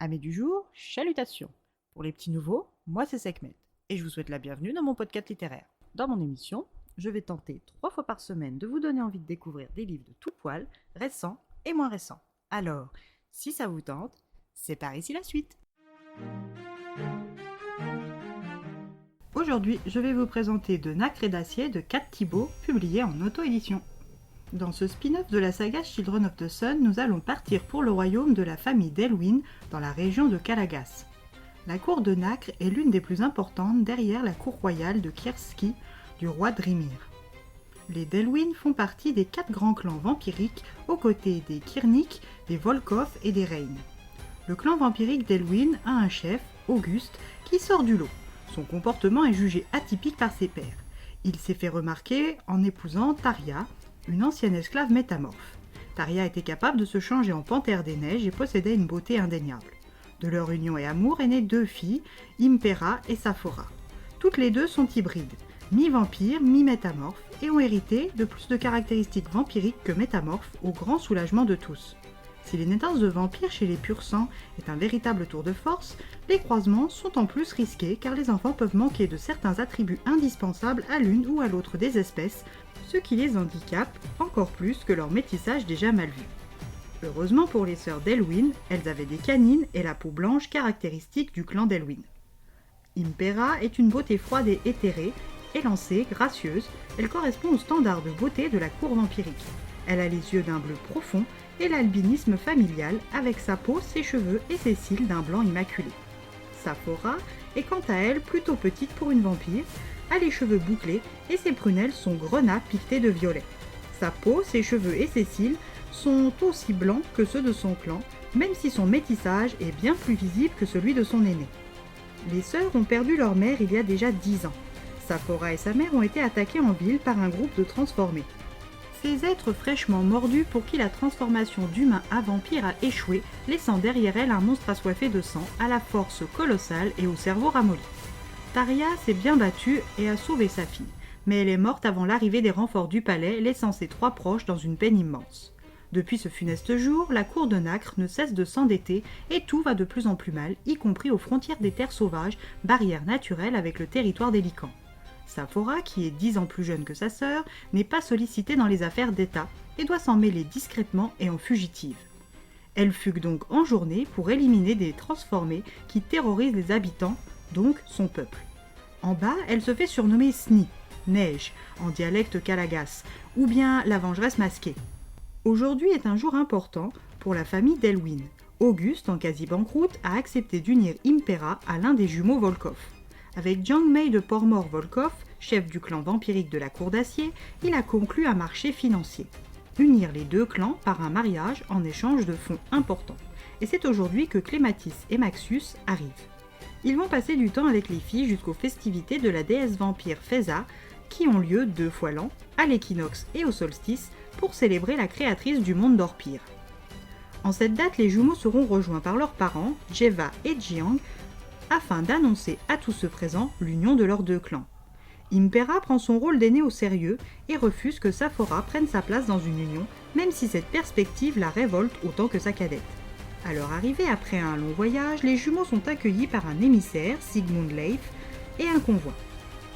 Amis du jour, chalutations. Pour les petits nouveaux, moi c'est Sekhmet et je vous souhaite la bienvenue dans mon podcast littéraire. Dans mon émission, je vais tenter 3 fois par semaine de vous donner envie de découvrir des livres de tout poil, récents et moins récents. Alors, si ça vous tente, c'est par ici la suite. Aujourd'hui, je vais vous présenter De nacre et d'acier de Kat Thibault, publié en auto-édition. Dans ce spin-off de la saga Children of the Sun, nous allons partir pour le royaume de la famille d'Elwyn, dans la région de Calagas. La cour de Nacre est l'une des plus importantes derrière la cour royale de Kiersky, du roi Drimir. Les d'Elwyn font partie des 4 grands clans vampiriques aux côtés des Kyrnik, des Volkov et des Rain. Le clan vampirique d'Elwyn a un chef, Auguste, qui sort du lot. Son comportement est jugé atypique par ses pairs. Il s'est fait remarquer en épousant Taria, une ancienne esclave métamorphe. Taria était capable de se changer en panthère des neiges et possédait une beauté indéniable. De leur union et amour est née 2 filles, Impera et Saphora. Toutes les 2 sont hybrides, mi-vampires, mi-métamorphes, et ont hérité de plus de caractéristiques vampiriques que métamorphes, au grand soulagement de tous. Si les naissances de vampires chez les purs sangs est un véritable tour de force, les croisements sont en plus risqués car les enfants peuvent manquer de certains attributs indispensables à l'une ou à l'autre des espèces, ce qui les handicape encore plus que leur métissage déjà mal vu. Heureusement pour les sœurs d'Elwyn, elles avaient des canines et la peau blanche caractéristique du clan d'Elwyn. Impera est une beauté froide et éthérée, élancée, gracieuse, elle correspond au standard de beauté de la cour vampirique. Elle a les yeux d'un bleu profond et l'albinisme familial avec sa peau, ses cheveux et ses cils d'un blanc immaculé. Saphora est quant à elle plutôt petite pour une vampire, a les cheveux bouclés et ses prunelles sont grenat piquetées de violet. Sa peau, ses cheveux et ses cils sont aussi blancs que ceux de son clan, même si son métissage est bien plus visible que celui de son aîné. Les sœurs ont perdu leur mère il y a déjà 10 ans. Saphora et sa mère ont été attaquées en ville par un groupe de transformés. Ces êtres fraîchement mordus pour qui la transformation d'humain à vampire a échoué, laissant derrière elle un monstre assoiffé de sang, à la force colossale et au cerveau ramolli. Taria s'est bien battue et a sauvé sa fille, mais elle est morte avant l'arrivée des renforts du palais, laissant ses 3 proches dans une peine immense. Depuis ce funeste jour, la cour de Nacre ne cesse de s'endetter et tout va de plus en plus mal, y compris aux frontières des terres sauvages, barrière naturelle avec le territoire des Lycans. Saphora, qui est 10 ans plus jeune que sa sœur, n'est pas sollicitée dans les affaires d'État et doit s'en mêler discrètement et en fugitive. Elle fugue donc en journée pour éliminer des transformés qui terrorisent les habitants, donc son peuple. En bas, elle se fait surnommer Sni, neige, en dialecte Calagas, ou bien la vengeresse masquée. Aujourd'hui est un jour important pour la famille d'Elwyn. Auguste, en quasi-banqueroute, a accepté d'unir Impera à l'un des jumeaux Volkov. Avec Jiang Mei de Portmore Volkov, chef du clan vampirique de la Cour d'Acier, il a conclu un marché financier. Unir les 2 clans par un mariage en échange de fonds importants. Et c'est aujourd'hui que Clématis et Maxus arrivent. Ils vont passer du temps avec les filles jusqu'aux festivités de la déesse vampire Feza, qui ont lieu 2 fois l'an, à l'équinoxe et au solstice, pour célébrer la créatrice du monde d'Orpire. En cette date, les jumeaux seront rejoints par leurs parents, Jeva et Jiang, afin d'annoncer à tous ceux présents l'union de leurs 2 clans. Impera prend son rôle d'aîné au sérieux et refuse que Saphora prenne sa place dans une union, même si cette perspective la révolte autant que sa cadette. À leur arrivée après un long voyage, les jumeaux sont accueillis par un émissaire, Sigmund Leif, et un convoi.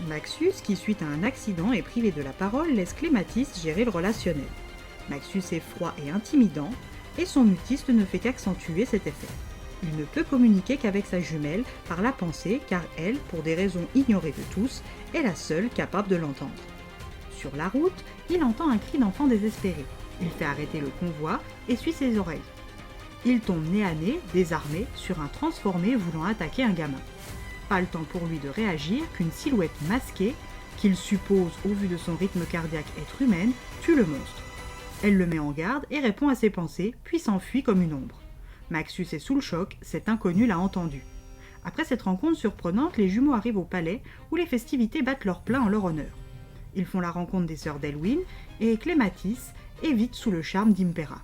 Maxus, qui suite à un accident est privé de la parole, laisse Clématis gérer le relationnel. Maxus est froid et intimidant, et son mutisme ne fait qu'accentuer cet effet. Il ne peut communiquer qu'avec sa jumelle par la pensée, car elle, pour des raisons ignorées de tous, est la seule capable de l'entendre. Sur la route, il entend un cri d'enfant désespéré. Il fait arrêter le convoi et suit ses oreilles. Il tombe nez à nez, désarmé, sur un transformé voulant attaquer un gamin. Pas le temps pour lui de réagir qu'une silhouette masquée, qu'il suppose au vu de son rythme cardiaque être humaine, tue le monstre. Elle le met en garde et répond à ses pensées, puis s'enfuit comme une ombre. Maxus est sous le choc, cet inconnu l'a entendu. Après cette rencontre surprenante, les jumeaux arrivent au palais où les festivités battent leur plein en leur honneur. Ils font la rencontre des sœurs d'Elwyn et Clématis évite sous le charme d'Impera.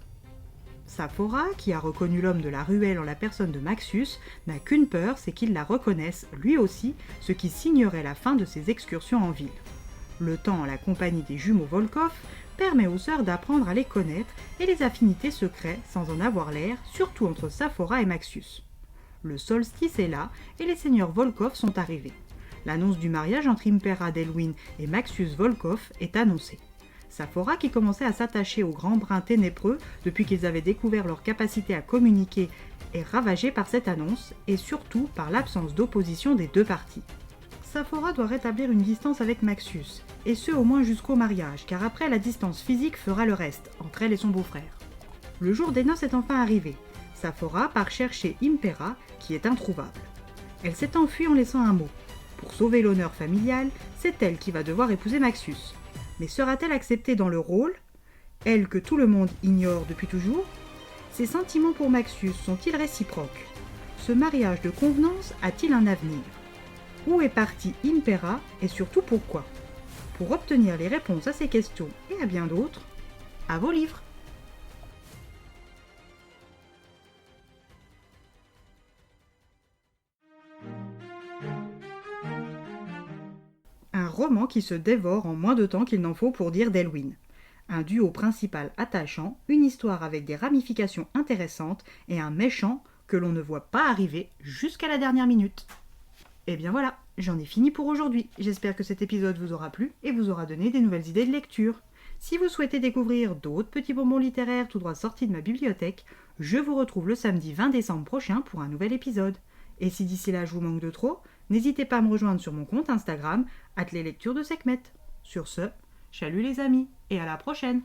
Saphora, qui a reconnu l'homme de la ruelle en la personne de Maxus, n'a qu'une peur, c'est qu'il la reconnaisse, lui aussi, ce qui signerait la fin de ses excursions en ville. Le temps en la compagnie des jumeaux Volkov permet aux sœurs d'apprendre à les connaître et les affinités se créent sans en avoir l'air, surtout entre Saphora et Maxus. Le solstice est là et les seigneurs Volkov sont arrivés. L'annonce du mariage entre Impera d'Elwyn et Maxius Volkov est annoncée. Saphora, qui commençait à s'attacher aux grands brins ténébreux depuis qu'ils avaient découvert leur capacité à communiquer, est ravagée par cette annonce et surtout par l'absence d'opposition des deux parties. Saphora doit rétablir une distance avec Maxius, et ce au moins jusqu'au mariage, car après la distance physique fera le reste, entre elle et son beau-frère. Le jour des noces est enfin arrivé. Saphora part chercher Impera, qui est introuvable. Elle s'est enfuie en laissant un mot. Pour sauver l'honneur familial, c'est elle qui va devoir épouser Maxius. Mais sera-t-elle acceptée dans le rôle? Elle que tout le monde ignore depuis toujours? Ses sentiments pour Maxius sont-ils réciproques? Ce mariage de convenance a-t-il un avenir? Où est partie Impera et surtout pourquoi? Pour obtenir les réponses à ces questions et à bien d'autres, à vos livres! Un roman qui se dévore en moins de temps qu'il n'en faut pour dire d'Elwyn. Un duo principal attachant, une histoire avec des ramifications intéressantes et un méchant que l'on ne voit pas arriver jusqu'à la dernière minute. Et bien voilà, j'en ai fini pour aujourd'hui. J'espère que cet épisode vous aura plu et vous aura donné des nouvelles idées de lecture. Si vous souhaitez découvrir d'autres petits bonbons littéraires tout droit sortis de ma bibliothèque, je vous retrouve le samedi 20 décembre prochain pour un nouvel épisode. Et si d'ici là je vous manque de trop, n'hésitez pas à me rejoindre sur mon compte Instagram, @leslectures de Sekhmet. Sur ce, chalut les amis, et à la prochaine!